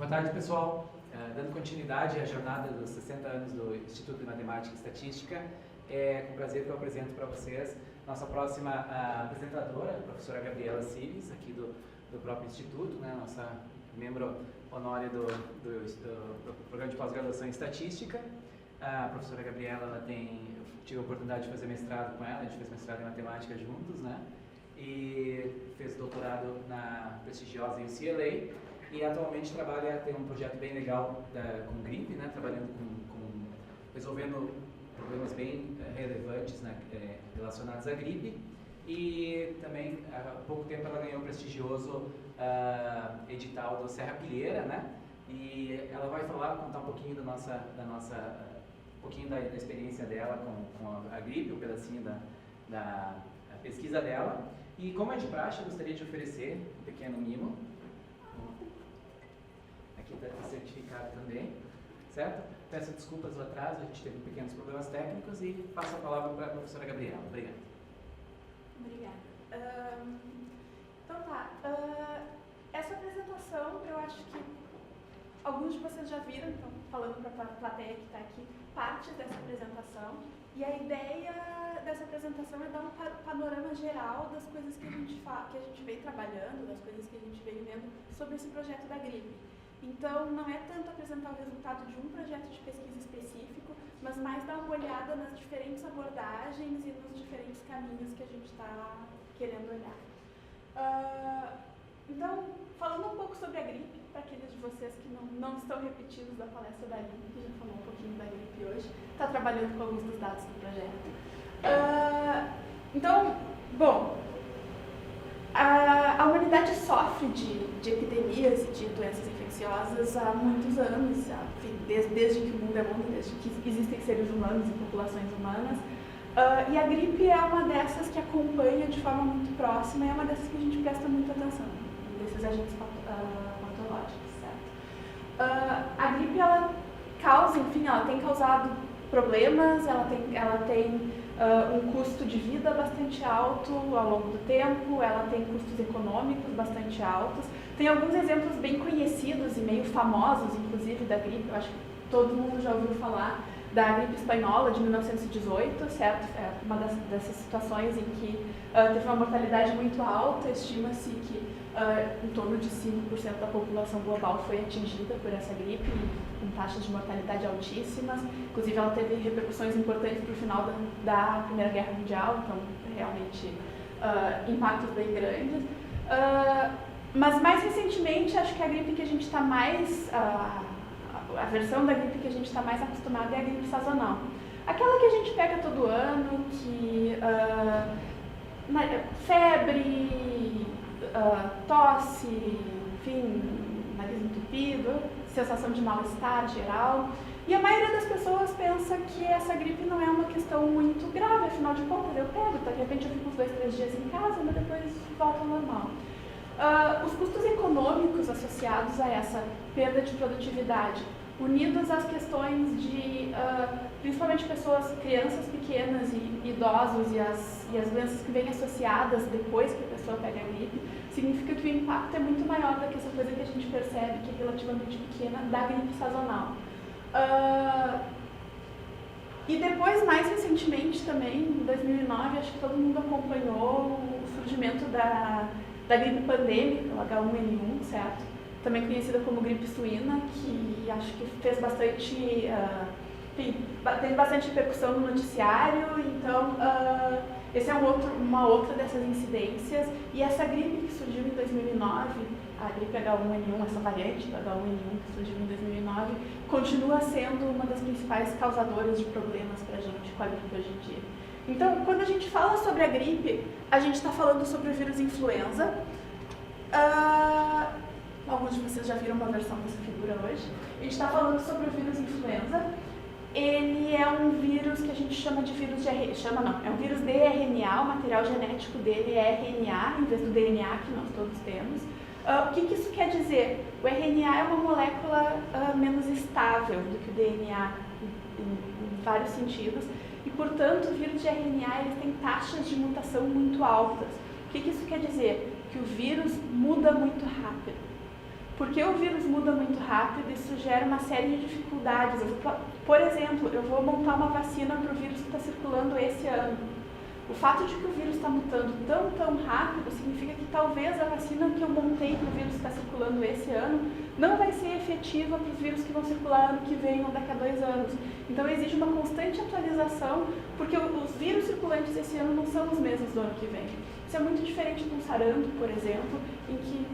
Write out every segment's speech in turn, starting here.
Boa tarde, pessoal. Dando continuidade à jornada dos 60 anos do Instituto de Matemática e Estatística, é com prazer que eu apresento para vocês nossa próxima apresentadora, a professora Gabriela Cives, aqui do próprio Instituto, né, nossa membro honório do Programa de Pós-Graduação em Estatística. A professora Gabriela, eu tive a oportunidade de fazer mestrado com ela, a gente fez mestrado em Matemática juntos, né, e fez doutorado na prestigiosa UCLA. E atualmente tem um projeto bem legal com gripe, né, trabalhando resolvendo problemas bem relevantes, né, relacionados à gripe. E também, há pouco tempo, ela ganhou o prestigioso edital do Serrapilheira, né, e ela vai contar um pouquinho um pouquinho da experiência dela com a gripe, um pedacinho da pesquisa dela. E como é de praxe, eu gostaria de oferecer um pequeno mimo. Aqui está o certificado também, certo? Peço desculpas do atraso, a gente teve pequenos problemas técnicos e passo a palavra para a professora Gabriela. Obrigado. Obrigada. Então tá, essa apresentação eu acho que alguns de vocês já viram, então falando para a plateia que está aqui, partes dessa apresentação, e a ideia dessa apresentação é dar um panorama geral das coisas que a gente vem trabalhando, das coisas que a gente vem vendo sobre esse projeto da gripe. Então, não é tanto apresentar o resultado de um projeto de pesquisa específico, mas mais dar uma olhada nas diferentes abordagens e nos diferentes caminhos que a gente está querendo olhar. Então, falando um pouco sobre a gripe, para aqueles de vocês que não estão repetidos da palestra da Aline, que já falou um pouquinho da gripe hoje, está trabalhando com alguns dos dados do projeto. Então, bom, a humanidade sofre de epidemias e de doenças infecciosas há muitos anos, enfim, desde que o mundo é mundo, desde que existem seres humanos e populações humanas. E a gripe é uma dessas que acompanha de forma muito próxima e é uma dessas que a gente presta muita atenção, desses agentes patológicos, certo? A gripe, ela tem causado problemas, ela tem um custo de vida bastante alto ao longo do tempo, ela tem custos econômicos bastante altos. Tem alguns exemplos bem conhecidos e meio famosos, inclusive, da gripe. Eu acho que todo mundo já ouviu falar da gripe espanhola de 1918, certo? É uma dessas situações em que teve uma mortalidade muito alta. Estima-se que em torno de 5% da população global foi atingida por essa gripe, com taxas de mortalidade altíssimas. Inclusive, ela teve repercussões importantes para o final da Primeira Guerra Mundial, então, realmente, impactos bem grandes. Mas, mais recentemente, acho que a gripe que a gente está mais... a versão da gripe que a gente está mais acostumado é a gripe sazonal. Aquela que a gente pega todo ano, que febre, tosse, enfim, nariz entupido, sensação de mal-estar geral. E a maioria das pessoas pensa que essa gripe não é uma questão muito grave, afinal de contas eu pego, de repente eu fico uns 2, 3 dias em casa, mas depois volta ao normal. Os custos econômicos associados a essa perda de produtividade, unidos às questões de, principalmente crianças pequenas e idosos e as doenças que vêm associadas depois que a pessoa pega a gripe, significa que o impacto é muito maior do que essa coisa que a gente percebe, que é relativamente pequena, da gripe sazonal. E depois, mais recentemente também, em 2009, acho que todo mundo acompanhou o surgimento da gripe pandêmica, o H1N1, certo? Também conhecida como gripe suína, que acho que fez bastante, tem bastante repercussão no noticiário. Então, esse é uma outra dessas incidências. E essa gripe que surgiu em 2009, a gripe H1N1, essa variante do H1N1 que surgiu em 2009, continua sendo uma das principais causadoras de problemas para a gente com a gripe hoje em dia. Então, quando a gente fala sobre a gripe, a gente está falando sobre o vírus influenza. Alguns de vocês já viram uma versão dessa figura hoje. A gente está falando sobre o vírus influenza. Ele é um vírus que a gente chama de vírus de RNA. É um vírus de RNA, o material genético dele é RNA, em vez do DNA que nós todos temos. O que isso quer dizer? O RNA é uma molécula menos estável do que o DNA em vários sentidos. E, portanto, o vírus de RNA ele tem taxas de mutação muito altas. O que isso quer dizer? Que o vírus muda muito rápido. Porque o vírus muda muito rápido, isso gera uma série de dificuldades. Por exemplo, eu vou montar uma vacina para o vírus que está circulando esse ano. O fato de que o vírus está mutando tão rápido significa que talvez a vacina que eu montei para o vírus que está circulando esse ano não vai ser efetiva para os vírus que vão circular ano que vem ou daqui a 2 anos. Então exige uma constante atualização, porque os vírus circulantes esse ano não são os mesmos do ano que vem. Isso é muito diferente de um sarampo, por exemplo, em que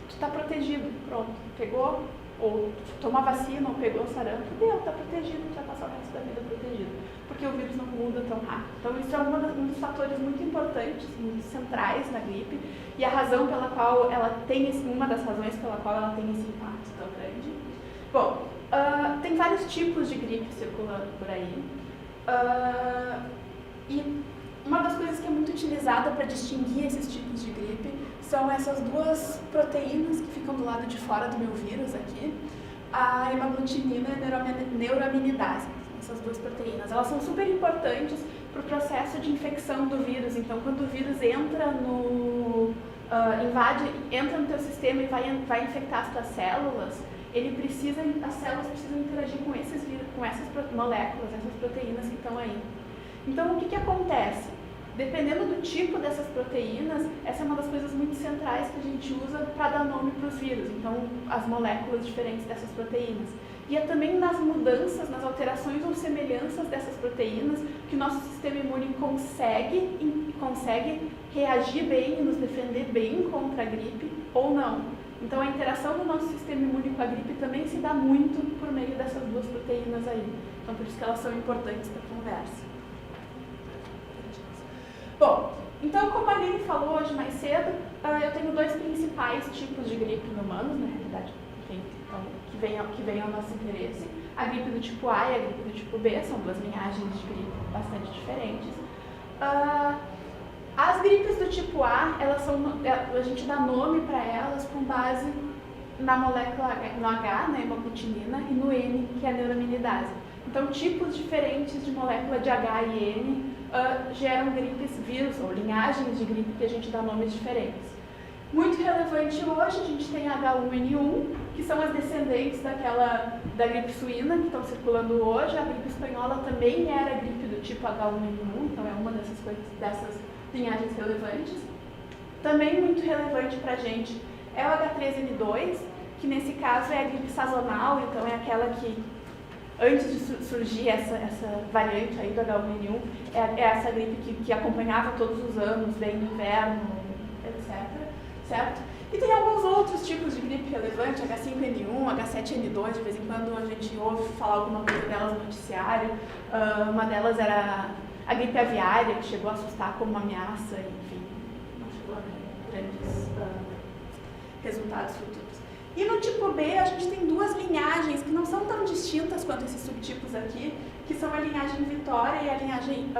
está protegido, pronto, pegou, ou tomou a vacina, ou pegou o sarampo, deu, está protegido, vai passar o resto da vida protegido, porque o vírus não muda tão rápido. Então isso é um dos fatores muito importantes, muito centrais na gripe, e a razão pela qual ela tem uma das razões pela qual ela tem esse impacto tão grande. Bom, tem vários tipos de gripe circulando por aí, e uma das coisas que é muito utilizada para distinguir esses tipos de gripe são essas duas proteínas que ficam do lado de fora do meu vírus aqui, a hemaglutinina e a neuraminidase. Essas duas proteínas, elas são super importantes para o processo de infecção do vírus. Então, quando o vírus entra entra no teu sistema e vai infectar as tuas células, as células precisam interagir com essas moléculas, essas proteínas que estão aí. Então, o que acontece? Dependendo do tipo dessas proteínas, essa é uma das coisas muito centrais que a gente usa para dar nome para os vírus. Então, as moléculas diferentes dessas proteínas. E é também nas mudanças, nas alterações ou semelhanças dessas proteínas que o nosso sistema imune consegue reagir bem e nos defender bem contra a gripe ou não. Então, a interação do nosso sistema imune com a gripe também se dá muito por meio dessas duas proteínas aí. Então, por isso que elas são importantes para a conversa. Bom, então, como a Aline falou hoje mais cedo, eu tenho 2 principais tipos de gripe em humanos, na realidade, que vem ao nosso interesse. A gripe do tipo A e a gripe do tipo B são 2 linhagens de gripe bastante diferentes. As gripes do tipo A, a gente dá nome para elas com base na molécula no H, na hemaglutinina, e no N, que é a neuraminidase. Então, tipos diferentes de molécula de H e N geram gripes, vírus ou linhagens de gripe que a gente dá nomes diferentes. Muito relevante hoje, a gente tem H1N1, que são as descendentes da gripe suína que estão circulando hoje. A gripe espanhola também era gripe do tipo H1N1, então é uma dessas linhagens relevantes. Também muito relevante para a gente é o H3N2, que nesse caso é a gripe sazonal, então é aquela que antes de surgir essa variante aí do H1N1, é essa gripe que acompanhava todos os anos, bem no inverno, etc. Certo? E tem alguns outros tipos de gripe relevante, H5N1, H7N2, de vez em quando a gente ouve falar alguma coisa delas no noticiário. Uma delas era a gripe aviária, que chegou a assustar como uma ameaça, enfim, não chegou a ter grandes resultados futuros. E no tipo B, a gente tem 2 linhagens que não são tão distintas quanto esses subtipos aqui, que são a linhagem Vitória e a linhagem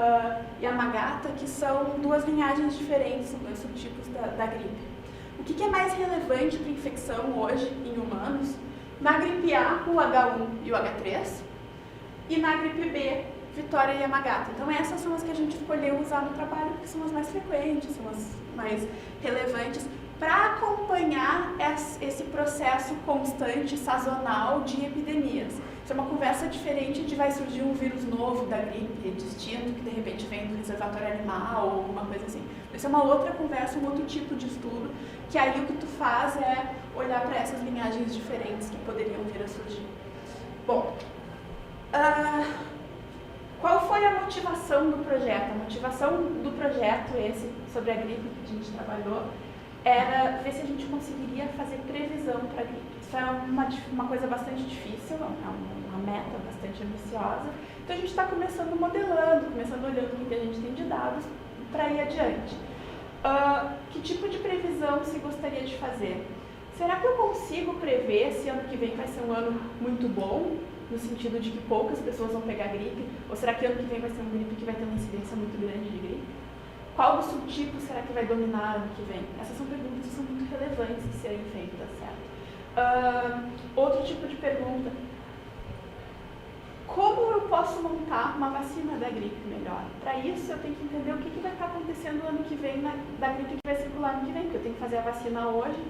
Yamagata, que são 2 linhagens diferentes, são 2 subtipos da gripe. O que é mais relevante para infecção hoje em humanos? Na gripe A, o H1 e o H3, e na gripe B, Vitória e Yamagata. Então essas são as que a gente escolheu usar no trabalho, porque são as mais frequentes, são as mais relevantes, para acompanhar esse processo constante, sazonal de epidemias. Isso é uma conversa diferente de vai surgir um vírus novo da gripe, distinto, que de repente vem do reservatório animal ou alguma coisa assim. Isso é uma outra conversa, um outro tipo de estudo, que aí o que tu faz é olhar para essas linhagens diferentes que poderiam vir a surgir. Bom, qual foi a motivação do projeto? A motivação do projeto esse sobre a gripe que a gente trabalhou era ver se a gente conseguiria fazer previsão para a gripe. Isso é uma coisa bastante difícil, é uma meta bastante ambiciosa. Então a gente está começando modelando, começando olhando o que a gente tem de dados para ir adiante. Que tipo de previsão se gostaria de fazer? Será que eu consigo prever se ano que vem vai ser um ano muito bom, no sentido de que poucas pessoas vão pegar gripe? Ou será que ano que vem vai ser uma gripe que vai ter uma incidência muito grande de gripe? Qual dos subtipos será que vai dominar ano que vem? Essas são perguntas que são muito relevantes de serem feitas, certo? Outro tipo de pergunta. Como eu posso montar uma vacina da gripe melhor? Para isso, eu tenho que entender o que vai estar acontecendo ano que vem da gripe que vai circular ano que vem, porque eu tenho que fazer a vacina hoje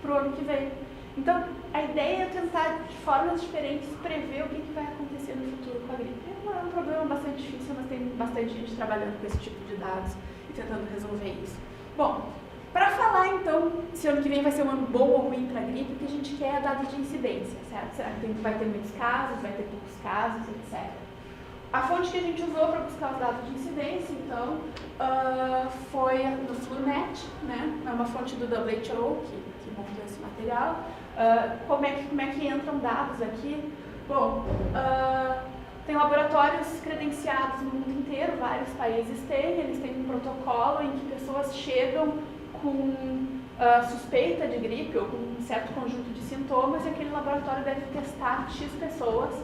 para o ano que vem. Então, a ideia é tentar, de formas diferentes, prever o que vai acontecer no futuro com a gripe. É um problema bastante difícil, mas tem bastante gente trabalhando com esse tipo de dados e tentando resolver isso. Bom, para falar, então, se ano que vem vai ser um ano bom ou ruim para a gripe, o que a gente quer é dados de incidência, certo? Será que vai ter muitos casos, vai ter poucos casos, etc. A fonte que a gente usou para buscar os dados de incidência, então, foi do FluNet, né? É uma fonte do WHO que montou esse material. Como é que entram dados aqui? Bom, tem laboratórios credenciados no mundo inteiro, vários países têm, eles têm um protocolo em que pessoas chegam com suspeita de gripe ou com um certo conjunto de sintomas e aquele laboratório deve testar X pessoas.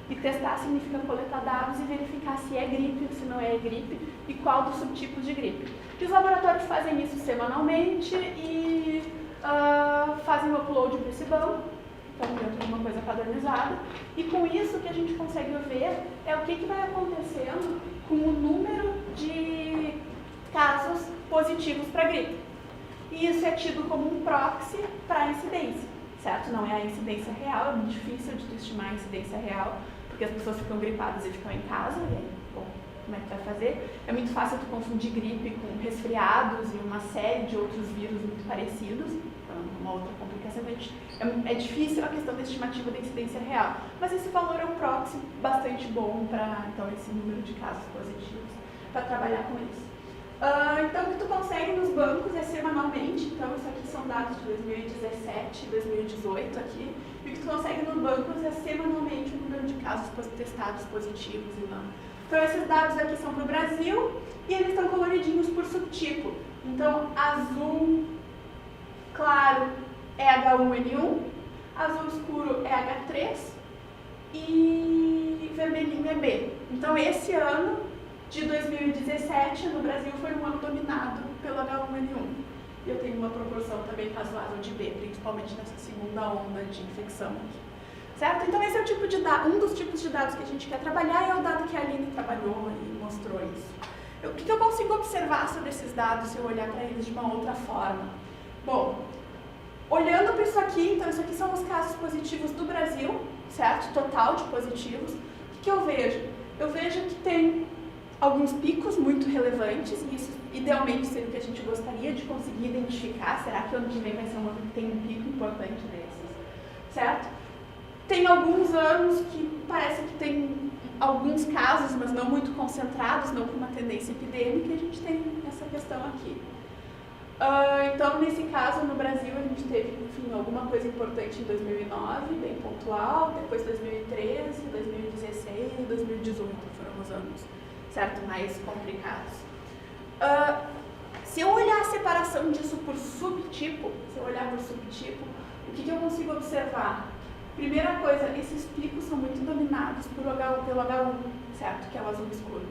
E testar significa coletar dados e verificar se é gripe ou se não é gripe e qual dos subtipos de gripe. E os laboratórios fazem isso semanalmente e fazem o upload para esse banco, então dentro de uma coisa padronizada. E com isso o que a gente consegue ver é o que vai acontecendo com o número de casos positivos para gripe. E isso é tido como um proxy para a incidência, certo? Não é a incidência real, é muito difícil de estimar a incidência real, porque as pessoas ficam gripadas e ficam em casa, e aí, bom, como é que vai fazer? É muito fácil tu confundir gripe com resfriados e uma série de outros vírus muito parecidos, então uma outra complicação. É difícil a questão da estimativa da incidência real, mas esse valor é um proxy bastante bom para, então, esse número de casos positivos, para trabalhar com isso. Então, o que tu consegue nos bancos é semanalmente, então isso aqui são dados de 2017 e 2018 aqui, e o que tu consegue nos bancos é semanalmente o número de casos testados positivos e não. Então, esses dados aqui são para o Brasil e eles estão coloridinhos por subtipo. Então, azul claro é H1N1, azul escuro é H3 e vermelhinho é B. Então, esse ano de 2017, no Brasil, foi um ano dominado pelo H1N1. E eu tenho uma proporção também razoável de B, principalmente nessa segunda onda de infecção aqui. Certo? Então, esse é o tipo de um dos tipos de dados que a gente quer trabalhar e é o dado que a Aline trabalhou e mostrou isso. O que eu consigo observar sobre esses dados se eu olhar para eles de uma outra forma? Bom, olhando para isso aqui, então, isso aqui são os casos positivos do Brasil, certo? Total de positivos. O que eu vejo? Eu vejo que tem alguns picos muito relevantes, e isso idealmente seria o que a gente gostaria de conseguir identificar. Será que o ano que vem vai ser um ano que tem um pico importante desses? Certo? Tem alguns anos que parece que tem alguns casos, mas não muito concentrados, não com uma tendência epidêmica, e a gente tem essa questão aqui. Então, nesse caso, no Brasil, a gente teve, enfim, alguma coisa importante em 2009, bem pontual, depois 2013, 2016 e 2018 foram os anos, certo, mais complicados. Se eu olhar a separação disso por subtipo, o que eu consigo observar? Primeira coisa, esses picos são muito dominados pelo H1, certo, que é o azul escuro.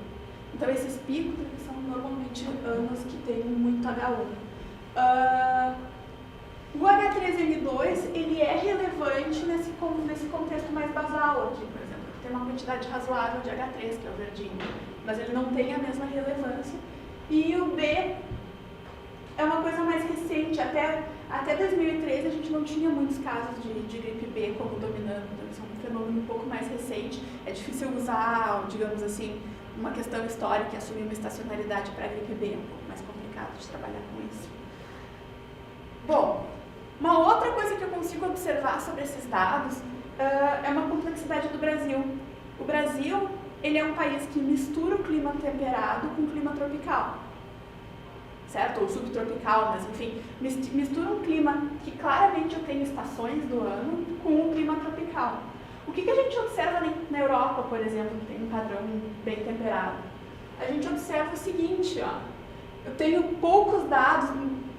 Então, esses picos são normalmente anos que tem muito H1. O H3N2, ele é relevante nesse contexto mais basal aqui, por exemplo, que tem uma quantidade razoável de H3, que é o verdinho, mas ele não tem a mesma relevância. E o B é uma coisa mais recente, até 2013 a gente não tinha muitos casos de gripe B como dominando, então isso é um fenômeno um pouco mais recente. É difícil usar, digamos assim, uma questão histórica e assumir uma estacionalidade para a gripe B, é um pouco mais complicado de trabalhar com isso. Bom, uma outra coisa que eu consigo observar sobre esses dados é uma complexidade do Brasil. O Brasil, ele é um país que mistura o clima temperado com o clima tropical, certo? Ou subtropical, mas enfim, mistura um clima que claramente eu tenho estações do ano com o clima tropical. O que a gente observa na Europa, por exemplo, que tem um padrão bem temperado? A gente observa o seguinte, ó, eu tenho poucos dados.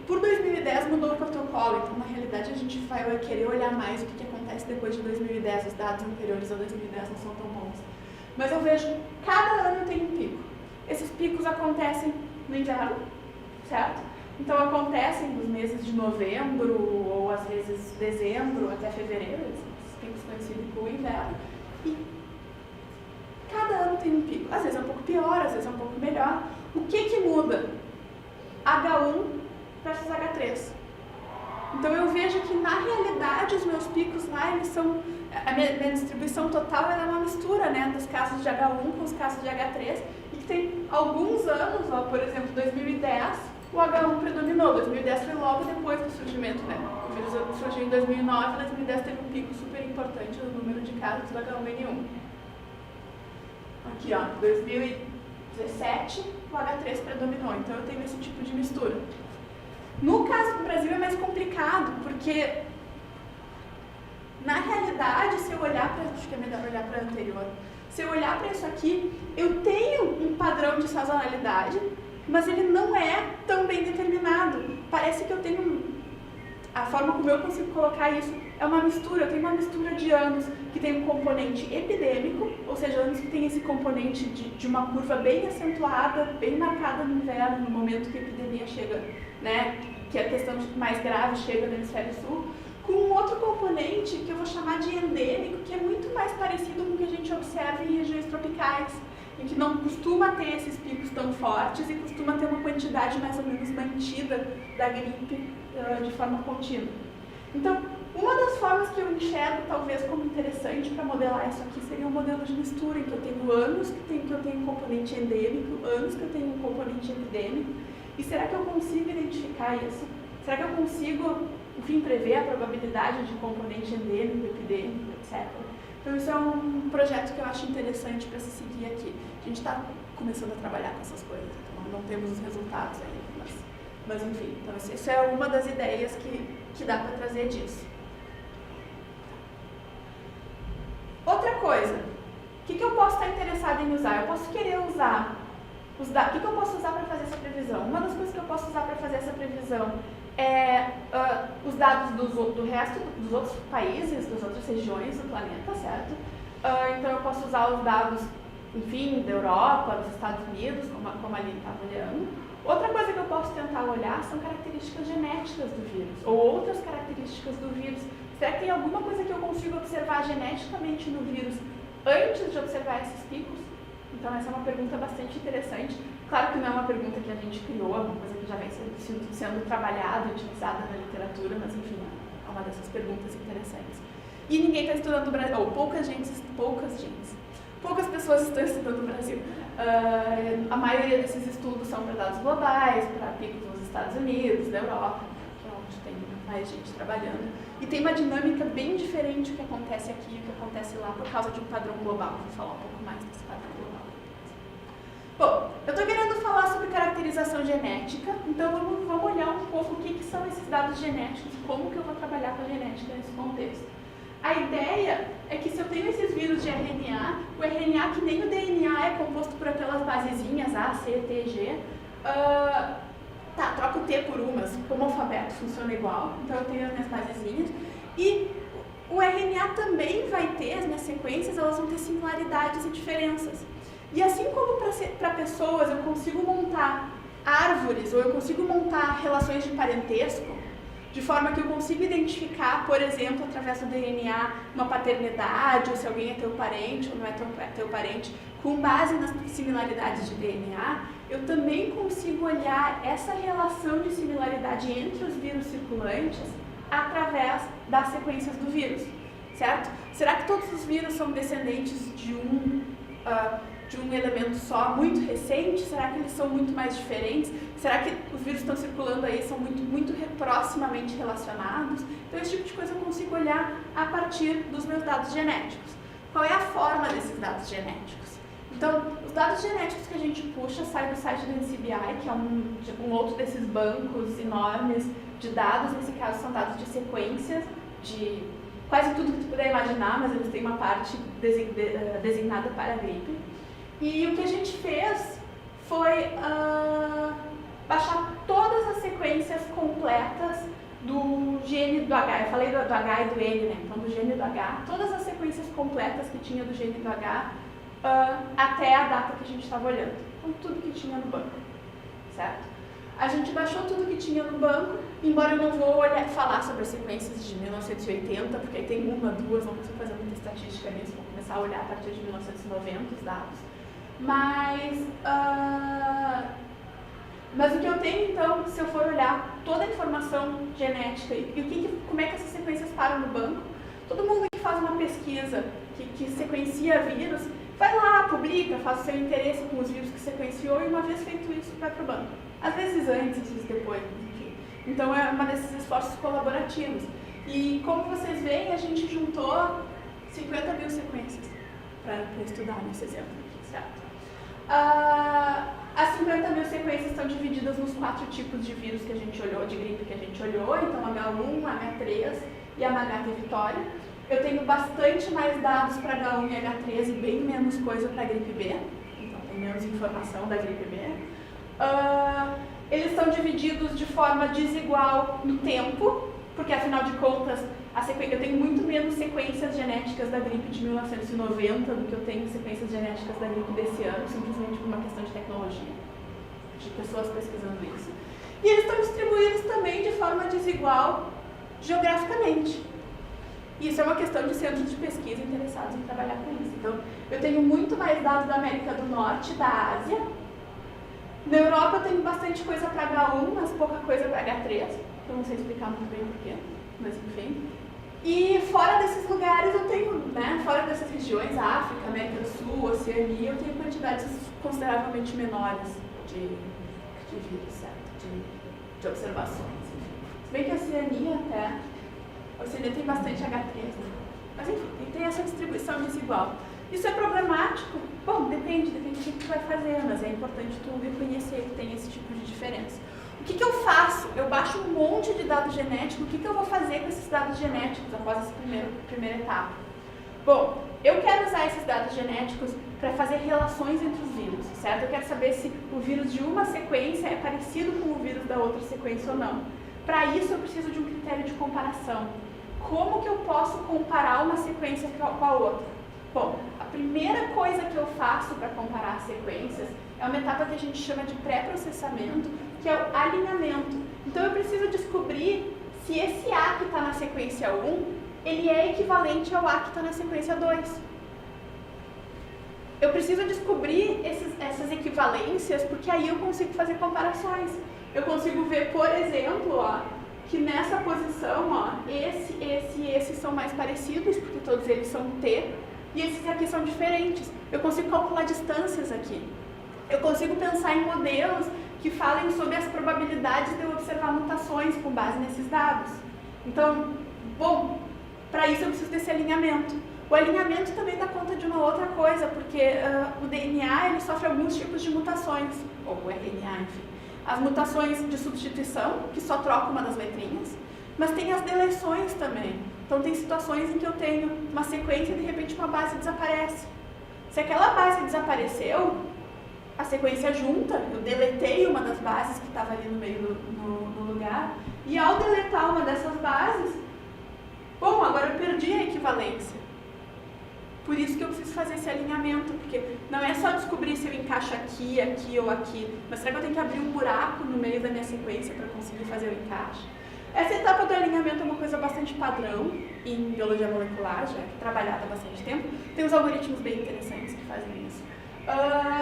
Por 2010 mudou o protocolo, então na realidade a gente vai querer olhar mais o que acontece depois de 2010, os dados anteriores a 2010 não são tão bons. Mas eu vejo que cada ano tem um pico. Esses picos acontecem no inverno, certo? Então acontecem nos meses de novembro, ou às vezes dezembro até fevereiro, esses picos coincidem com o inverno. E cada ano tem um pico. Às vezes é um pouco pior, às vezes é um pouco melhor. O que muda? H1 versus H3. Então eu vejo que na realidade os meus picos lá, eles são, a minha distribuição total ela é uma mistura, né, dos casos de H1 com os casos de H3, e que tem alguns anos, ó, por exemplo, 2010, o H1 predominou, 2010 foi logo depois do surgimento, né, o vírus surgiu em 2009, 2010 teve um pico super importante no número de casos do H1N1. Aqui, ó, 2017, o H3 predominou, então eu tenho esse tipo de mistura. No caso do Brasil é mais complicado, porque na realidade, se eu olhar para, acho que é melhor olhar para a anterior, se eu olhar para isso aqui, eu tenho um padrão de sazonalidade, mas ele não é tão bem determinado. Parece que eu tenho, a forma como eu consigo colocar isso é uma mistura, eu tenho uma mistura de anos que tem um componente epidêmico, ou seja, anos que tem esse componente de uma curva bem acentuada, bem marcada no inverno, no momento que a epidemia chega, né, que a questão mais grave chega no hemisfério sul, com um outro componente que eu vou chamar de endêmico, que é muito mais parecido com o que a gente observa em regiões tropicais, em que não costuma ter esses picos tão fortes e costuma ter uma quantidade mais ou menos mantida da gripe de forma contínua. Então, uma das formas que eu enxergo, talvez, como interessante para modelar isso aqui seria um modelo de mistura, em que eu tenho anos que eu tenho um componente endêmico, anos que eu tenho um componente epidêmico. E será que eu consigo identificar isso? Será que eu consigo, enfim, prever a probabilidade de componente endêmico, epidêmico, etc.? Então, isso é um projeto que eu acho interessante para se seguir aqui. A gente está começando a trabalhar com essas coisas, então não temos os resultados ainda, mas enfim. Então, isso é uma das ideias que dá para trazer disso. Outra coisa, o que eu posso estar interessada em usar? Eu posso querer usar os dados. O que eu posso usar para fazer essa previsão? Uma das coisas que eu posso usar para fazer essa previsão é os dados do resto dos outros países, das outras regiões do planeta, certo? Então eu posso usar os dados, enfim, da Europa, dos Estados Unidos, como a Aline estava olhando. Outra coisa que eu posso tentar olhar são características genéticas do vírus, ou outras características do vírus. Será que tem alguma coisa que eu consigo observar geneticamente no vírus antes de observar esses picos? Então essa é uma pergunta bastante interessante. Claro que não é uma pergunta que a gente criou, é uma coisa que já vem sendo trabalhada e utilizada na literatura, mas enfim, é uma dessas perguntas interessantes. E ninguém está estudando o Brasil, ou poucas pessoas estão estudando o Brasil. A maioria desses estudos são para dados globais, para picos nos Estados Unidos, na Europa, que é onde tem mais gente trabalhando. E tem uma dinâmica bem diferente o que acontece aqui e o que acontece lá por causa de um padrão global. Vou falar um pouco mais desse padrão global. Bom, eu estou querendo falar sobre caracterização genética, então vamos olhar um pouco o que são esses dados genéticos e como que eu vou trabalhar com a genética nesse contexto. A ideia é que se eu tenho esses vírus de RNA, o RNA, que nem o DNA, é composto por aquelas basezinhas A, C, T, G, troca o T por U, mas como o alfabeto funciona igual, então eu tenho as minhas basezinhas, e o RNA também vai ter, as minhas sequências, elas vão ter similaridades e diferenças. E assim como para pessoas eu consigo montar árvores, ou eu consigo montar relações de parentesco, de forma que eu consigo identificar, por exemplo, através do DNA, uma paternidade, ou se alguém é teu parente ou não é teu parente, com base nas similaridades de DNA, eu também consigo olhar essa relação de similaridade entre os vírus circulantes através das sequências do vírus, certo? Será que todos os vírus são descendentes de um elemento só, muito recente? Será que eles são muito mais diferentes? Será que os vírus que estão circulando aí são muito proximamente relacionados? Então, esse tipo de coisa eu consigo olhar a partir dos meus dados genéticos. Qual é a forma desses dados genéticos? Então, os dados genéticos que a gente puxa saem do site do NCBI, que é um outro desses bancos enormes de dados. Nesse caso, são dados de sequências, de quase tudo que tu puder imaginar, mas eles têm uma parte designada para a gripe. E o que a gente fez foi baixar todas as sequências completas do gene do H. Eu falei do H e do N, né? Então, do gene do H, todas as sequências completas que tinha do gene do H até a data que a gente estava olhando. Então, tudo que tinha no banco, certo? A gente baixou tudo que tinha no banco, embora eu não vou falar sobre as sequências de 1980, porque aí tem uma, duas, não consigo fazer muita estatística nisso, vou começar a olhar a partir de 1990 os dados. Mas Mas o que eu tenho, então, se eu for olhar toda a informação genética e como é que essas sequências param no banco, todo mundo que faz uma pesquisa, que sequencia vírus, vai lá, publica, faz o seu interesse com os vírus que sequenciou e uma vez feito isso, vai para o banco. Às vezes antes, às vezes depois, enfim. Então é um desses esforços colaborativos. E como vocês veem, a gente juntou 50 mil sequências para estudar nesse exemplo aqui, certo? As 50 mil sequências estão divididas nos 4 tipos de vírus que a gente olhou, de gripe que a gente olhou, então H1, H3 e MH e Vitória. Eu tenho bastante mais dados para H1 e H3 e bem menos coisa para gripe B, então tem menos informação da gripe B. Eles estão divididos de forma desigual no tempo, porque afinal de contas eu tenho muito menos sequências genéticas da gripe de 1990 do que eu tenho sequências genéticas da gripe desse ano, simplesmente por uma questão de tecnologia, de pessoas pesquisando isso. E eles estão distribuídos também de forma desigual geograficamente. Isso é uma questão de centros de pesquisa interessados em trabalhar com isso. Então, eu tenho muito mais dados da América do Norte, da Ásia. Na Europa eu tenho bastante coisa para H1, mas pouca coisa para H3. Eu não sei explicar muito bem porquê, mas enfim. E fora desses lugares eu tenho, fora dessas regiões, África, América do Sul, Oceania, eu tenho quantidades consideravelmente menores de vírus, certo? De observações. Se bem que a Oceania tem bastante H3, né? Mas enfim, tem essa distribuição desigual. Isso é problemático? Bom, depende do que tu vai fazer, mas é importante tu reconhecer que tem esse tipo de diferença. O que eu faço? Eu baixo um monte de dados genéticos, o que eu vou fazer com esses dados genéticos após essa primeira etapa? Bom, eu quero usar esses dados genéticos para fazer relações entre os vírus, certo? Eu quero saber se o vírus de uma sequência é parecido com o vírus da outra sequência ou não. Para isso eu preciso de um critério de comparação. Como que eu posso comparar uma sequência com a outra? Bom, a primeira coisa que eu faço para comparar sequências é uma etapa que a gente chama de pré-processamento, que é o alinhamento. Então eu preciso descobrir se esse A que está na sequência 1, ele é equivalente ao A que está na sequência 2. Eu preciso descobrir essas equivalências, porque aí eu consigo fazer comparações. Eu consigo ver, por exemplo, que nessa posição, esse e esse são mais parecidos, porque todos eles são T, e esses aqui são diferentes. Eu consigo calcular distâncias aqui. Eu consigo pensar em modelos que falem sobre as probabilidades de eu observar mutações com base nesses dados. Então, bom, para isso eu preciso desse alinhamento. O alinhamento também dá conta de uma outra coisa, porque o DNA ele sofre alguns tipos de mutações, ou o RNA, enfim. As mutações de substituição, que só troca uma das letrinhas, mas tem as deleções também. Então tem situações em que eu tenho uma sequência e de repente uma base desaparece. Se aquela base desapareceu, a sequência junta, eu deletei uma das bases que estava ali no meio no lugar, e ao deletar uma dessas bases, bom, agora eu perdi a equivalência. Por isso que eu preciso fazer esse alinhamento, porque não é só descobrir se eu encaixo aqui, aqui ou aqui, mas será que eu tenho que abrir um buraco no meio da minha sequência para conseguir fazer o encaixe? Essa etapa do alinhamento é uma coisa bastante padrão em biologia molecular, já que é trabalhada há bastante tempo. Tem uns algoritmos bem interessantes que fazem isso.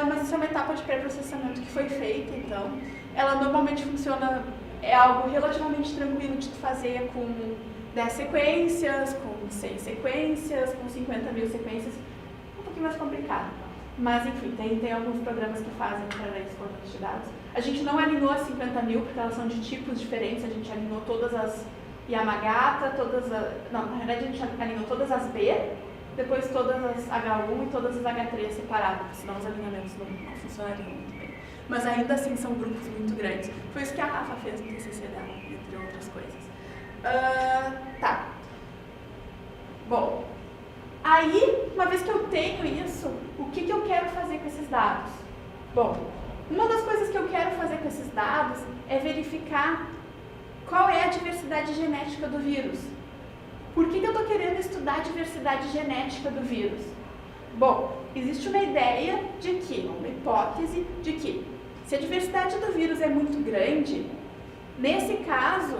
Mas isso é uma etapa de pré-processamento que foi feita, então. Ela normalmente funciona, é algo relativamente tranquilo de fazer com 10 sequências, com 100 sequências, com 50 mil sequências, um pouquinho mais complicado. Mas, enfim, tem alguns programas que fazem para esse conjunto de dados. A gente não alinhou as 50 mil, porque elas são de tipos diferentes, a gente alinhou todas as Yamagata, não, na verdade a gente alinhou todas as B, depois todas as H1 e todas as H3 separadas, senão os alinhamentos não funcionariam muito bem. Mas ainda assim são grupos muito grandes. Foi isso que a Rafa fez no TCC dela, entre outras coisas. Tá. Bom, aí, uma vez que eu tenho isso, o que eu quero fazer com esses dados? Bom, uma das coisas que eu quero fazer com esses dados é verificar qual é a diversidade genética do vírus. Por que eu estou querendo estudar a diversidade genética do vírus? Bom, existe uma ideia de que, uma hipótese de que, se a diversidade do vírus é muito grande, nesse caso,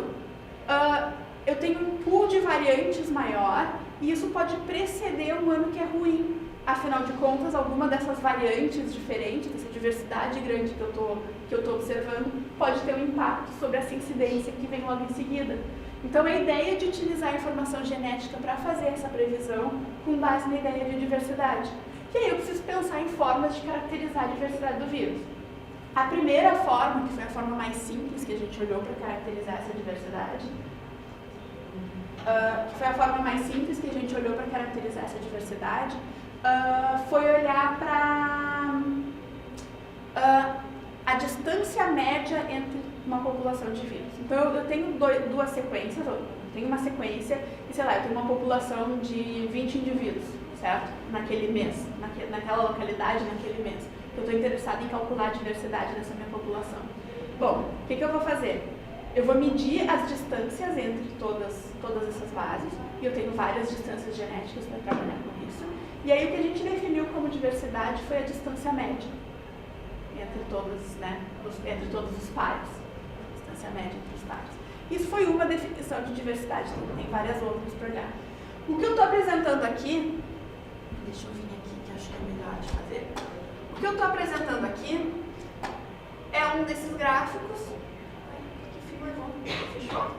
eu tenho um pool de variantes maior e isso pode preceder um ano que é ruim. Afinal de contas, alguma dessas variantes diferentes, dessa diversidade grande que eu estou observando, pode ter um impacto sobre essa incidência que vem logo em seguida. Então, a ideia de utilizar a informação genética para fazer essa previsão com base na ideia de diversidade. E aí eu preciso pensar em formas de caracterizar a diversidade do vírus. A primeira forma, que foi a forma mais simples que a gente olhou para caracterizar essa diversidade, foi olhar para a distância média entre uma população de vírus. Então, eu tenho duas sequências, eu tenho uma sequência, e sei lá, eu tenho uma população de 20 indivíduos, certo? Naquele mês, naquela localidade, naquele mês. Eu estou interessada em calcular a diversidade dessa minha população. Bom, o que eu vou fazer? Eu vou medir as distâncias entre todas essas bases, e eu tenho várias distâncias genéticas para trabalhar com isso. E aí o que a gente definiu como diversidade foi a distância média entre todos, né, entre todos os pares. Distância média entre os pares. Isso foi uma definição de diversidade, tem várias outras para olhar. O que eu estou apresentando aqui, deixa eu vir aqui que acho que é melhor de fazer. O que eu estou apresentando aqui é um desses gráficos. Que fio levou? Fechou?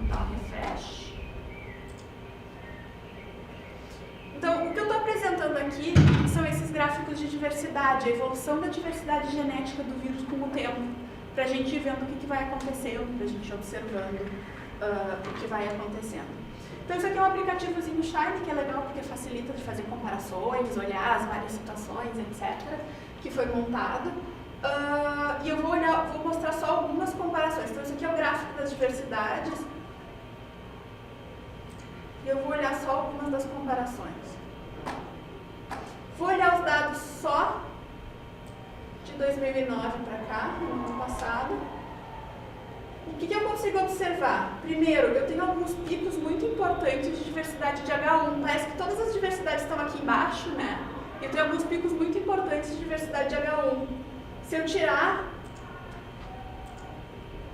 Dá um refresh. Então, o que eu estou apresentando aqui são esses gráficos de diversidade, a evolução da diversidade genética do vírus com o tempo, para a gente ir vendo o que vai acontecendo, para a gente ir observando o que vai acontecendo. Então, isso aqui é um aplicativozinho Shiny, que é legal porque facilita de fazer comparações, olhar as várias situações, etc., que foi montado. E eu vou mostrar só algumas comparações. Então, isso aqui é o gráfico das diversidades. E eu vou olhar só algumas das comparações. Vou olhar os dados só de 2009 para cá, no ano passado. O que eu consigo observar? Primeiro, eu tenho alguns picos muito importantes de diversidade de H1. Parece que todas as diversidades estão aqui embaixo, né? Eu tenho alguns picos muito importantes de diversidade de H1. Se eu tirar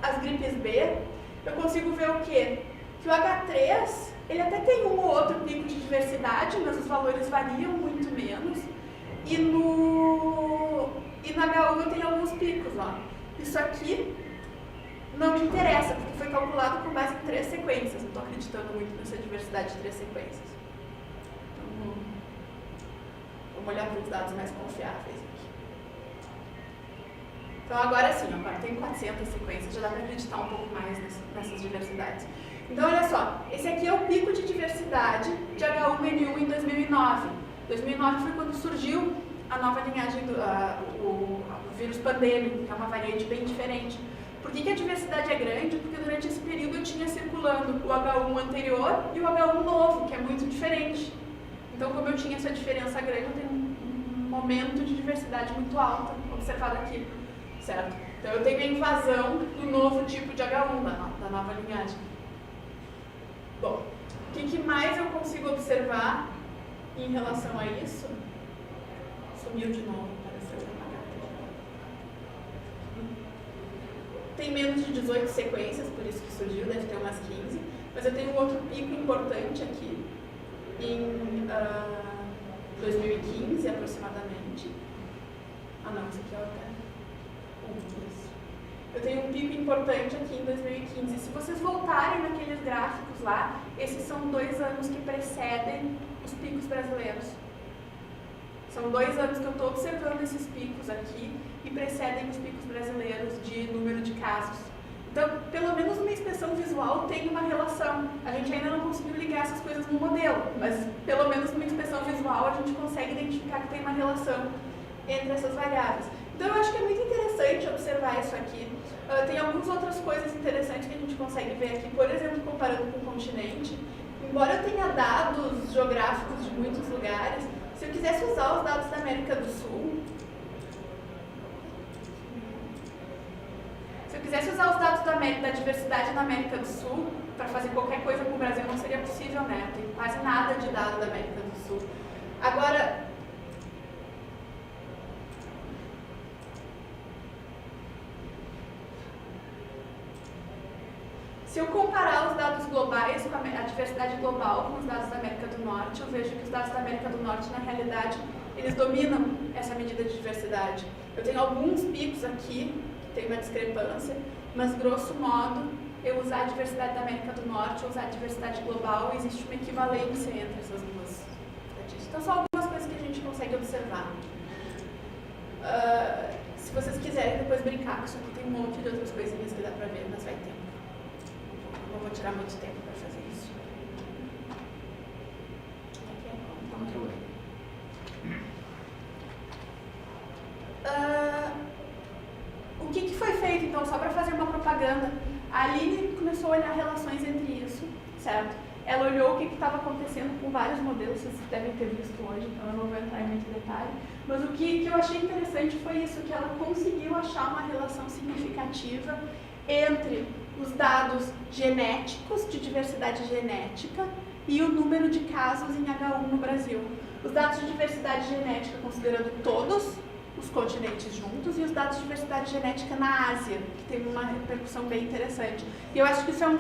as gripes B, eu consigo ver o quê? Que o H3, ele até tem um ou outro pico de diversidade, mas os valores variam muito menos. E no H1 eu tenho alguns picos, ó. Isso aqui não me interessa, porque foi calculado com base em 3 sequências. Não estou acreditando muito nessa diversidade de 3 sequências. Então, vamos olhar para os dados mais confiáveis aqui. Então, agora sim, agora tem 400 sequências, já dá para acreditar um pouco mais nessas diversidades. Então, olha só, esse aqui é o pico de diversidade de H1N1 em 2009. 2009 foi quando surgiu a nova linhagem o vírus pandêmico, que é uma variante bem diferente. Por que a diversidade é grande? Porque durante esse período eu tinha circulando o H1 anterior e o H1 novo, que é muito diferente. Então, como eu tinha essa diferença grande, eu tenho um momento de diversidade muito alta observado aqui, certo? Então, eu tenho a invasão do novo tipo de H1, da nova linhagem. Bom, o que mais eu consigo observar em relação a isso? Sumiu de novo, apareceu tem menos de 18 sequências, por isso que surgiu, deve ter umas 15. Mas eu tenho um outro pico importante aqui, em 2015 aproximadamente. Ah não, esse aqui é o isso. Eu tenho um pico importante aqui em 2015. Se vocês voltarem naqueles gráficos lá, esses são 2 anos que precedem os picos brasileiros. São 2 anos que eu estou observando esses picos aqui e precedem os picos brasileiros de número de casos. Então, pelo menos uma inspeção visual tem uma relação. A gente ainda não conseguiu ligar essas coisas no modelo, mas pelo menos numa inspeção visual a gente consegue identificar que tem uma relação entre essas variáveis. Então, eu acho que é muito interessante observar isso aqui. Tem algumas outras coisas interessantes que a gente consegue ver aqui, por exemplo, comparando com o continente. Embora eu tenha dados geográficos de muitos lugares, se eu quisesse usar os dados da América do Sul, se eu quisesse usar os dados da diversidade na América do Sul para fazer qualquer coisa com o Brasil, não seria possível, né? Eu tenho quase nada de dado da América do Sul. Agora, Se eu comparar os dados globais, com a diversidade global com os dados da América do Norte, eu vejo que os dados da América do Norte, na realidade, eles dominam essa medida de diversidade. Eu tenho alguns picos aqui, que tem uma discrepância, mas, grosso modo, eu usar a diversidade da América do Norte ou usar a diversidade global, existe uma equivalência entre essas duas estatísticas. Então, são algumas coisas que a gente consegue observar. Se vocês quiserem depois brincar com isso aqui, tem um monte de outras coisinhas que dá pra ver, mas vai tempo. Não vou tirar muito tempo para fazer isso. O que foi feito, então, só para fazer uma propaganda? A Aline começou a olhar relações entre isso, certo? Ela olhou o que estava acontecendo com vários modelos, vocês devem ter visto hoje, então eu não vou entrar em muito detalhe. Mas o que eu achei interessante foi isso, que ela conseguiu achar uma relação significativa entre os dados genéticos, de diversidade genética, e o número de casos em H1 no Brasil. Os dados de diversidade genética considerando todos os continentes juntos, e os dados de diversidade genética na Ásia, que tem uma repercussão bem interessante. E eu acho que isso é um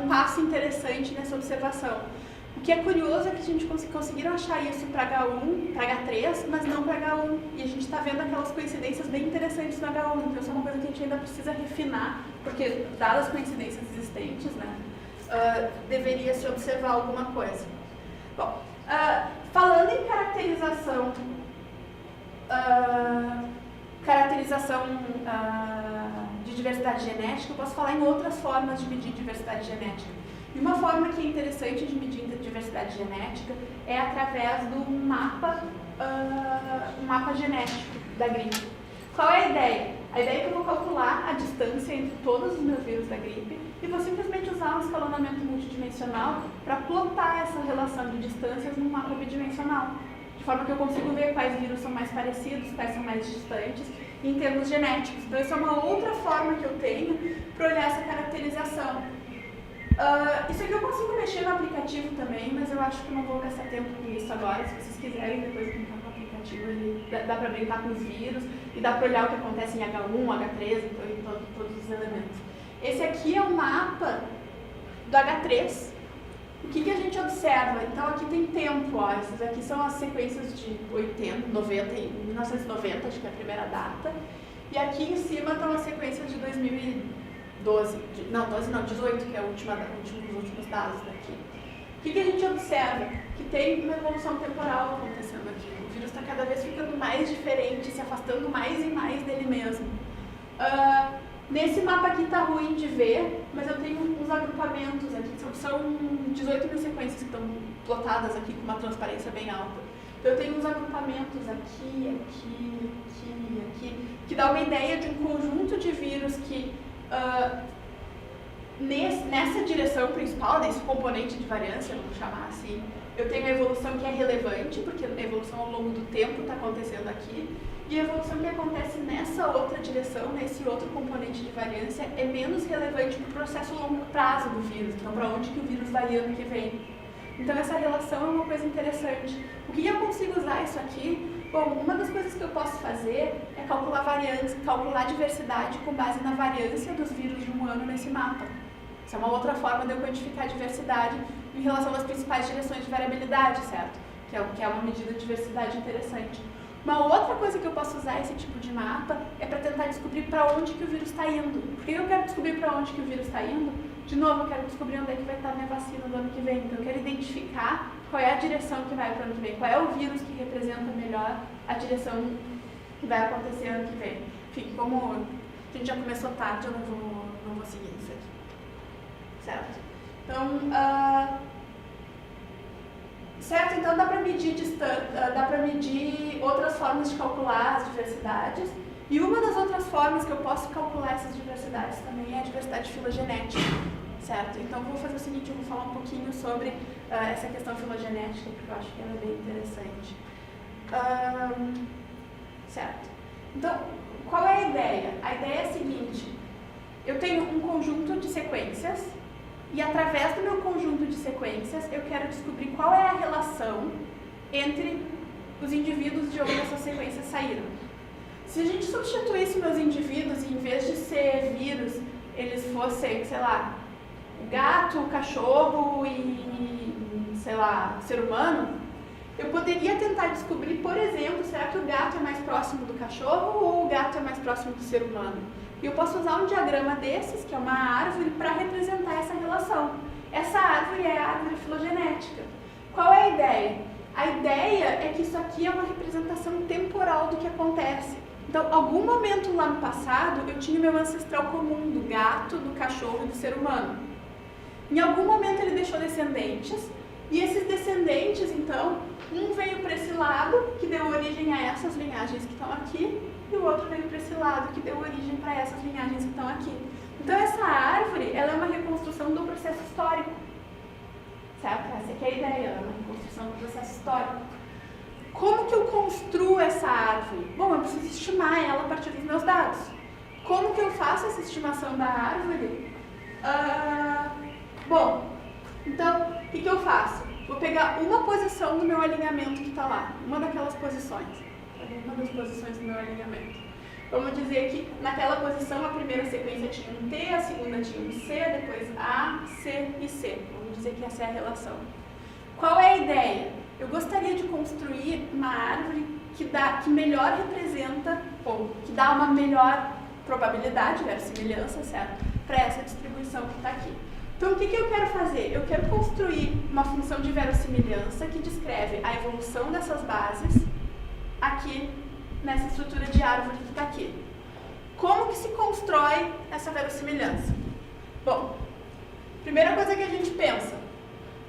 passo interessante nessa observação. O que é curioso é que a gente conseguiram achar isso para H1, para H3, mas não para H1. E a gente está vendo aquelas coincidências bem interessantes no H1. Então isso é uma coisa que a gente ainda precisa refinar, porque, dadas as coincidências existentes, né, deveria se observar alguma coisa. Bom, falando em caracterização de diversidade genética, eu posso falar em outras formas de medir diversidade genética. E uma forma que é interessante de medir diversidade genética é através do mapa genético da gripe. Qual é a ideia? A ideia é que eu vou calcular a distância entre todos os meus vírus da gripe e vou simplesmente usar um escalonamento multidimensional para plotar essa relação de distâncias num mapa bidimensional, de forma que eu consigo ver quais vírus são mais parecidos, quais são mais distantes, em termos genéticos. Então, isso é uma outra forma que eu tenho para olhar essa caracterização. Isso aqui eu consigo mexer no aplicativo também, mas eu acho que não vou gastar tempo com isso agora. Se vocês quiserem depois brincar com o aplicativo, dá para brincar com os vírus e dá para olhar o que acontece em H1, H3, então, em todos os elementos. Esse aqui é o mapa do H3. O que a gente observa? Então aqui tem tempo, ó, essas aqui são as sequências de 80, 90 e 1990, acho que é a primeira data. E aqui em cima estão as sequências de 2012, 18, que é os últimos dados daqui. O que a gente observa? Que tem uma evolução temporal acontecendo aqui. O vírus está cada vez ficando mais diferente, se afastando mais e mais dele mesmo. Nesse mapa aqui está ruim de ver, mas eu tenho uns agrupamentos aqui, são 18 mil sequências que estão plotadas aqui com uma transparência bem alta. Então eu tenho uns agrupamentos aqui, que dá uma ideia de um conjunto de vírus que nessa direção principal, nesse componente de variância, vamos chamar assim, eu tenho a evolução que é relevante, porque a evolução ao longo do tempo está acontecendo aqui, e a evolução que acontece nessa outra direção, nesse outro componente de variância, é menos relevante para o processo longo prazo do vírus, então para onde que o vírus vai ano que vem. Então essa relação é uma coisa interessante. O que eu consigo usar isso aqui? Bom, uma das coisas que eu posso fazer é calcular variância, calcular diversidade com base na variância dos vírus de um ano nesse mapa. Isso é uma outra forma de eu quantificar a diversidade em relação às principais direções de variabilidade, certo? Que é uma medida de diversidade interessante. Uma outra coisa que eu posso usar esse tipo de mapa é para tentar descobrir para onde que o vírus está indo. Por que eu quero descobrir para onde que o vírus está indo? De novo, eu quero descobrir onde é que vai estar a minha vacina do ano que vem. Então, eu quero identificar qual é a direção que vai para o ano que vem, qual é o vírus que representa melhor a direção que vai acontecer ano que vem. Enfim, como a gente já começou tarde, eu não vou seguir isso aqui. Certo? Então, então dá para medir outras formas de calcular as diversidades. E uma das outras formas que eu posso calcular essas diversidades também é a diversidade filogenética, certo? Então, vou fazer o seguinte, eu vou falar um pouquinho sobre essa questão filogenética, porque eu acho que ela é bem interessante. Certo? Então, qual é a ideia? A ideia é a seguinte, eu tenho um conjunto de sequências, e através do meu conjunto de sequências, eu quero descobrir qual é a relação entre os indivíduos de onde essas sequências saíram. Se a gente substituísse meus indivíduos e em vez de ser vírus, eles fossem, sei lá, o gato, o cachorro e, sei lá, o ser humano, eu poderia tentar descobrir, por exemplo, será que o gato é mais próximo do cachorro ou o gato é mais próximo do ser humano? E eu posso usar um diagrama desses, que é uma árvore, para representar essa relação. Essa árvore é a árvore filogenética. Qual é a ideia? A ideia é que isso aqui é uma representação temporal do que acontece. Então, algum momento lá no passado, eu tinha o meu ancestral comum do gato, do cachorro e do ser humano. Em algum momento ele deixou descendentes, e esses descendentes, então, um veio para esse lado, que deu origem a essas linhagens que estão aqui, e o outro veio para esse lado, que deu origem para essas linhagens que estão aqui. Então, essa árvore, ela é uma reconstrução do processo histórico. Certo? Essa aqui é a ideia, ela é uma reconstrução do processo histórico. Como que eu construo essa árvore? Bom, eu preciso estimar ela a partir dos meus dados. Como que eu faço essa estimação da árvore? Bom, então, o que eu faço? Vou pegar uma posição do meu alinhamento que está lá, uma daquelas posições. Uma das posições do meu alinhamento. Vamos dizer que naquela posição a primeira sequência tinha um T, a segunda tinha um C, depois A, C e C. Vamos dizer que essa é a relação. Qual é a ideia? Eu gostaria de construir uma árvore que melhor representa, ou que dá uma melhor probabilidade, verossimilhança, certo? Para essa distribuição que está aqui. Então, o que eu quero fazer? Eu quero construir uma função de verossimilhança que descreve a evolução dessas bases aqui nessa estrutura de árvore que está aqui. Como que se constrói essa verossimilhança? Bom, primeira coisa que a gente pensa,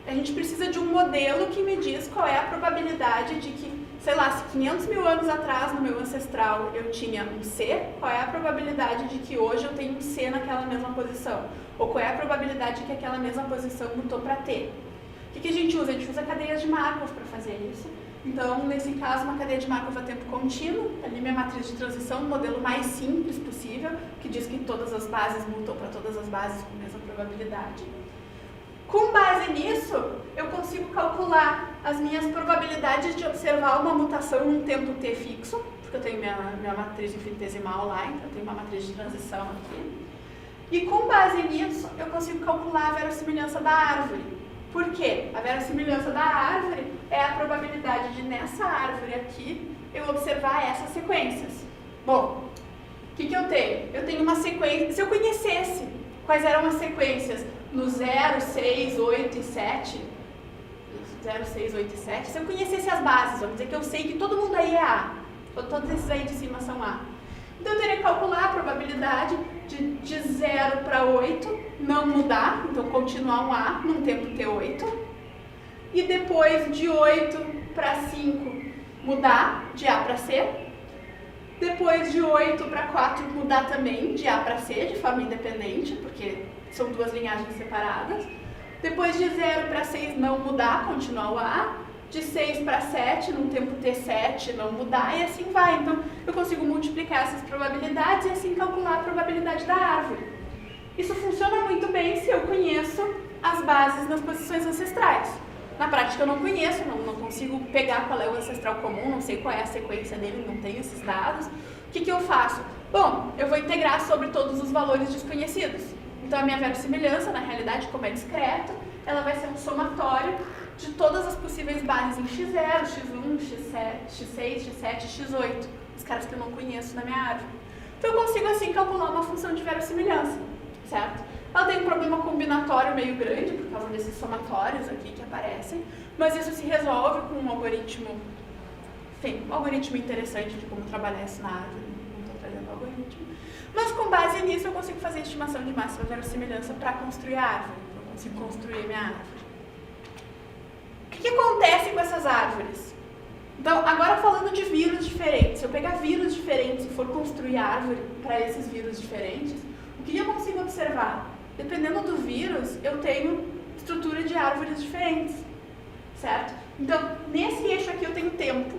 a gente precisa de um modelo que me diz qual é a probabilidade de que, sei lá, se 500 mil anos atrás no meu ancestral eu tinha um C, qual é a probabilidade de que hoje eu tenha um C naquela mesma posição? Ou qual é a probabilidade de que aquela mesma posição mudou para T? O que a gente usa? A gente usa cadeias de Markov para fazer isso. Então, nesse caso, uma cadeia de Markov a tempo contínuo, ali minha matriz de transição, o modelo mais simples possível, que diz que todas as bases mutam para todas as bases com a mesma probabilidade. Com base nisso, eu consigo calcular as minhas probabilidades de observar uma mutação num tempo T fixo, porque eu tenho minha matriz infinitesimal lá, então eu tenho uma matriz de transição aqui. E com base nisso, eu consigo calcular a verossimilhança da árvore. Por quê? A verossimilhança da árvore é a probabilidade de, nessa árvore aqui, eu observar essas sequências. Bom, o que eu tenho? Eu tenho uma sequência, se eu conhecesse quais eram as sequências no 0, 6, 8 e 7, 0, 6, 8 e 7, se eu conhecesse as bases, vamos dizer que eu sei que todo mundo aí é A, todos esses aí de cima são A. Então eu teria que calcular a probabilidade de 0 para 8 não mudar, então continuar um A num tempo T8, e depois de 8 para 5 mudar de A para C, depois de 8 para 4 mudar também de A para C de forma independente, porque são duas linhagens separadas, depois de 0 para 6 não mudar, continuar o A, de 6 para 7, num tempo T7, não mudar, e assim vai. Então, eu consigo multiplicar essas probabilidades e assim calcular a probabilidade da árvore. Isso funciona muito bem se eu conheço as bases nas posições ancestrais. Na prática, eu não conheço, não consigo pegar qual é o ancestral comum, não sei qual é a sequência dele, não tenho esses dados. O que eu faço? Bom, eu vou integrar sobre todos os valores desconhecidos. Então, a minha verossimilhança, na realidade, como é discreta, ela vai ser um somatório de todas as possíveis bases em x0, x1, x6, x7, x8, os caras que eu não conheço na minha árvore. Então eu consigo assim calcular uma função de verossimilhança, certo? Ela tem um problema combinatório meio grande por causa desses somatórios aqui que aparecem, mas isso se resolve com um algoritmo, enfim, um algoritmo interessante de como trabalhar isso na árvore, não estou trazendo o algoritmo. Mas com base nisso eu consigo fazer estimação de máxima verossimilhança para construir a árvore, eu consigo construir minha árvore. O que acontece com essas árvores? Então, agora falando de vírus diferentes, se eu pegar vírus diferentes e for construir árvore para esses vírus diferentes, o que eu consigo observar? Dependendo do vírus, eu tenho estrutura de árvores diferentes, certo? Então, nesse eixo aqui eu tenho tempo.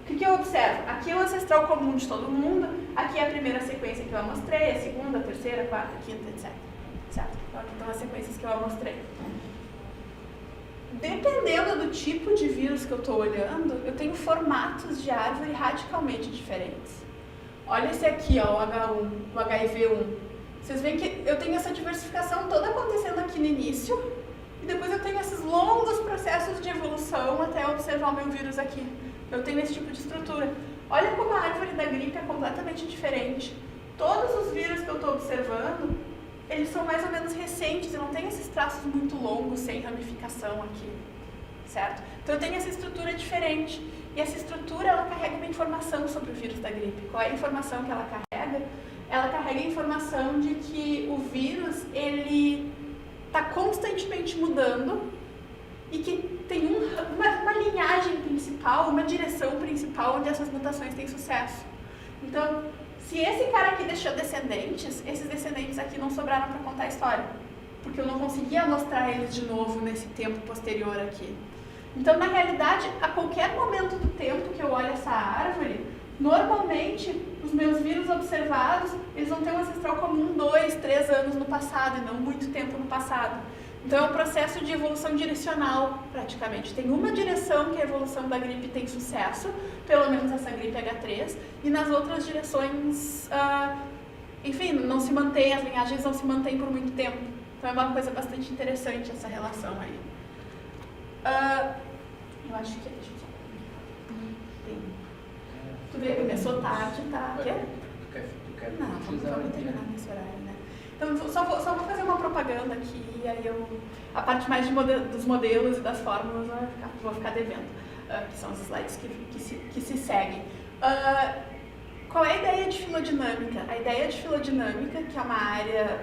O que eu observo? Aqui é o ancestral comum de todo mundo, aqui é a primeira sequência que eu mostrei, a segunda, a terceira, a quarta, a quinta, etc. Certo? Então, aqui estão as sequências que eu mostrei. Dependendo do tipo de vírus que eu estou olhando, eu tenho formatos de árvore radicalmente diferentes. Olha esse aqui, ó, o H1, o HIV1. Vocês veem que eu tenho essa diversificação toda acontecendo aqui no início, e depois eu tenho esses longos processos de evolução até observar o meu vírus aqui. Eu tenho esse tipo de estrutura. Olha como a árvore da gripe é completamente diferente. Todos os vírus que eu estou observando, eles são mais ou menos recentes, eu não tenho esses traços muito longos, sem ramificação aqui, certo? Então eu tenho essa estrutura diferente. E essa estrutura, ela carrega uma informação sobre o vírus da gripe. Qual é a informação que ela carrega? Ela carrega a informação de que o vírus, ele está constantemente mudando e que tem uma linhagem principal, uma direção principal onde essas mutações têm sucesso. Então, se esse cara aqui deixou descendentes, esses descendentes aqui não sobraram para contar a história, porque eu não conseguia mostrar eles de novo nesse tempo posterior aqui. Então, na realidade, a qualquer momento do tempo que eu olho essa árvore, normalmente, os meus vírus observados, eles vão ter um ancestral comum 2, 3 anos no passado, e não muito tempo no passado. Então, é um processo de evolução direcional, praticamente. Tem uma direção que a evolução da gripe tem sucesso, pelo menos essa gripe H3, e nas outras direções, enfim, não se mantém, as linhagens não se mantêm por muito tempo. Então, é uma coisa bastante interessante essa relação aí. Eu acho que... Deixa eu só... Tu vê que começou tarde, tá? Quer? Não, vamos terminar nesse horário, né? Então, só vou fazer uma propaganda aqui, e aí a parte mais dos modelos e das fórmulas vou ficar devendo, que são os slides que se seguem. Qual é a ideia de filodinâmica? A ideia de filodinâmica, que é uma área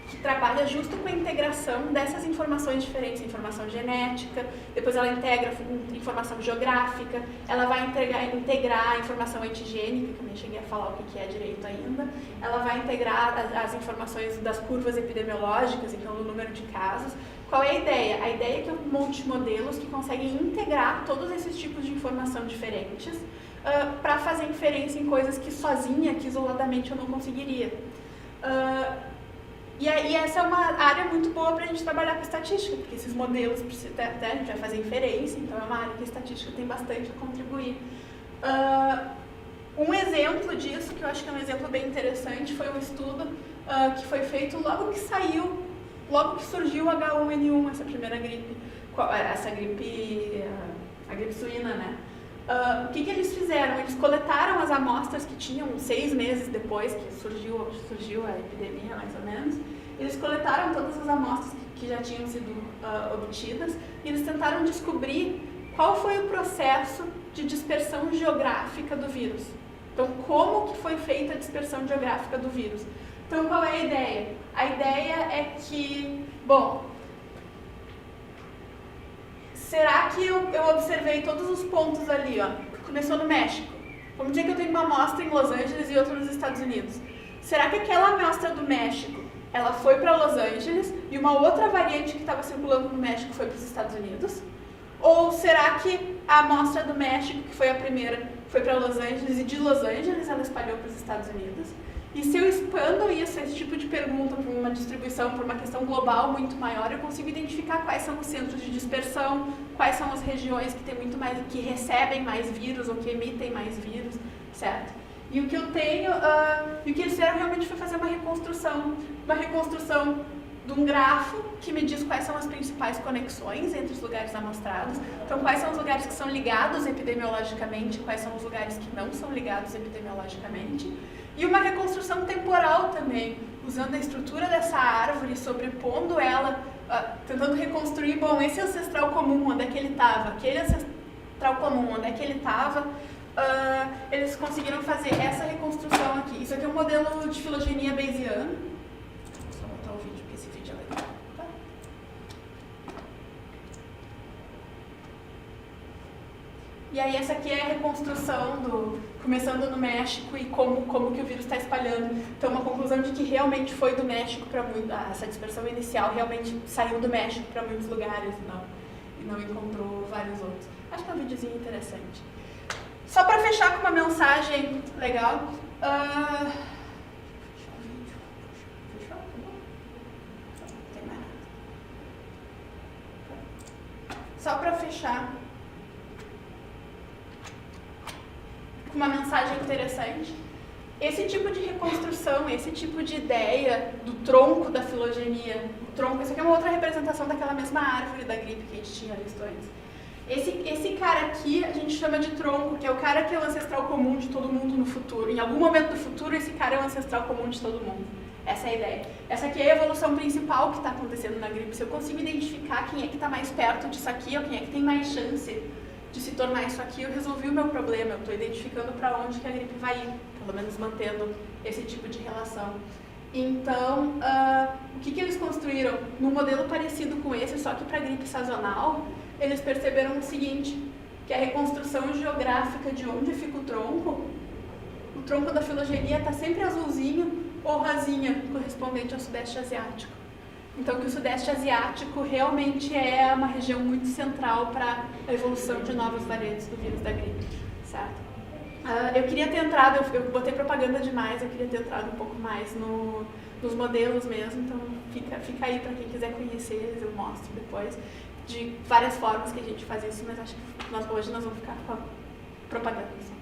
que trabalha justo com a integração dessas informações diferentes, informação genética, depois ela integra informação geográfica, ela vai integrar a informação antigênica, que eu nem cheguei a falar o que é direito ainda, ela vai integrar as informações das curvas epidemiológicas, então do número de casos. Qual é a ideia? A ideia é que eu monte modelos que conseguem integrar todos esses tipos de informação diferentes para fazer inferência em coisas que sozinha, que isoladamente eu não conseguiria. E essa é uma área muito boa para a gente trabalhar com estatística, porque esses modelos, até a gente vai fazer inferência, então é uma área que a estatística tem bastante a contribuir. Um exemplo disso, que eu acho que é um exemplo bem interessante, foi um estudo que foi feito logo que surgiu o H1N1, essa primeira gripe, a gripe suína, né? O que eles fizeram? Eles coletaram as amostras que tinham 6 meses depois que surgiu a epidemia, mais ou menos. Eles coletaram todas as amostras que já tinham sido obtidas e eles tentaram descobrir qual foi o processo de dispersão geográfica do vírus. Então, como que foi feita a dispersão geográfica do vírus? Então, qual é a ideia? A ideia é que, bom, será que eu observei todos os pontos ali, ó? Começou no México. Vamos dizer que eu tenho uma amostra em Los Angeles e outra nos Estados Unidos. Será que aquela amostra do México, ela foi para Los Angeles e uma outra variante que estava circulando no México foi para os Estados Unidos? Ou será que a amostra do México, que foi a primeira, foi para Los Angeles e de Los Angeles ela espalhou para os Estados Unidos? E se eu expando isso, esse tipo de pergunta para uma distribuição, para uma questão global muito maior, eu consigo identificar quais são os centros de dispersão, quais são as regiões que tem muito mais, que recebem mais vírus ou que emitem mais vírus, certo? E o que eu tenho, e o que eles fizeram realmente foi fazer uma reconstrução de um grafo que me diz quais são as principais conexões entre os lugares amostrados. Então, quais são os lugares que são ligados epidemiologicamente, quais são os lugares que não são ligados epidemiologicamente. E uma reconstrução temporal também, usando a estrutura dessa árvore, sobrepondo ela, tentando reconstruir, bom, esse ancestral comum, onde é que ele estava, aquele ancestral comum, onde é que ele estava. Eles conseguiram fazer essa reconstrução aqui. Isso aqui é um modelo de filogenia bayesiana. Vou só botar o vídeo, porque esse vídeo é legal. Tá? E aí essa aqui é a reconstrução começando no México e como que o vírus está espalhando. Então, uma conclusão de que realmente foi do México para essa dispersão inicial realmente saiu do México para muitos lugares e não encontrou vários outros. Acho que é um videozinho interessante. Só para fechar com uma mensagem legal. Fechou? Não tem mais nada. Só para fechar com uma mensagem interessante. Esse tipo de reconstrução, esse tipo de ideia do tronco da filogenia, o tronco, isso aqui é uma outra representação daquela mesma árvore da gripe que a gente tinha visto antes. Esse cara aqui a gente chama de tronco, que é o cara que é o ancestral comum de todo mundo no futuro. Em algum momento do futuro, esse cara é o ancestral comum de todo mundo. Essa é a ideia. Essa aqui é a evolução principal que está acontecendo na gripe. Se eu consigo identificar quem é que está mais perto disso aqui, ou quem é que tem mais chance de se tornar isso aqui, eu resolvi o meu problema. Eu estou identificando para onde que a gripe vai ir, pelo menos mantendo esse tipo de relação. Então, o que eles construíram? Num modelo parecido com esse, só que para gripe sazonal, eles perceberam o seguinte, que a reconstrução geográfica de onde fica o tronco da filogenia está sempre azulzinho ou rosinha, correspondente ao Sudeste Asiático. Então, que o Sudeste Asiático realmente é uma região muito central para a evolução de novas variantes do vírus da gripe, certo? Eu queria ter entrado, eu botei propaganda demais, eu queria ter entrado um pouco mais nos modelos mesmo, então fica aí para quem quiser conhecer eles, eu mostro depois, de várias formas que a gente faz isso, mas acho que hoje nós vamos ficar com a propaganda.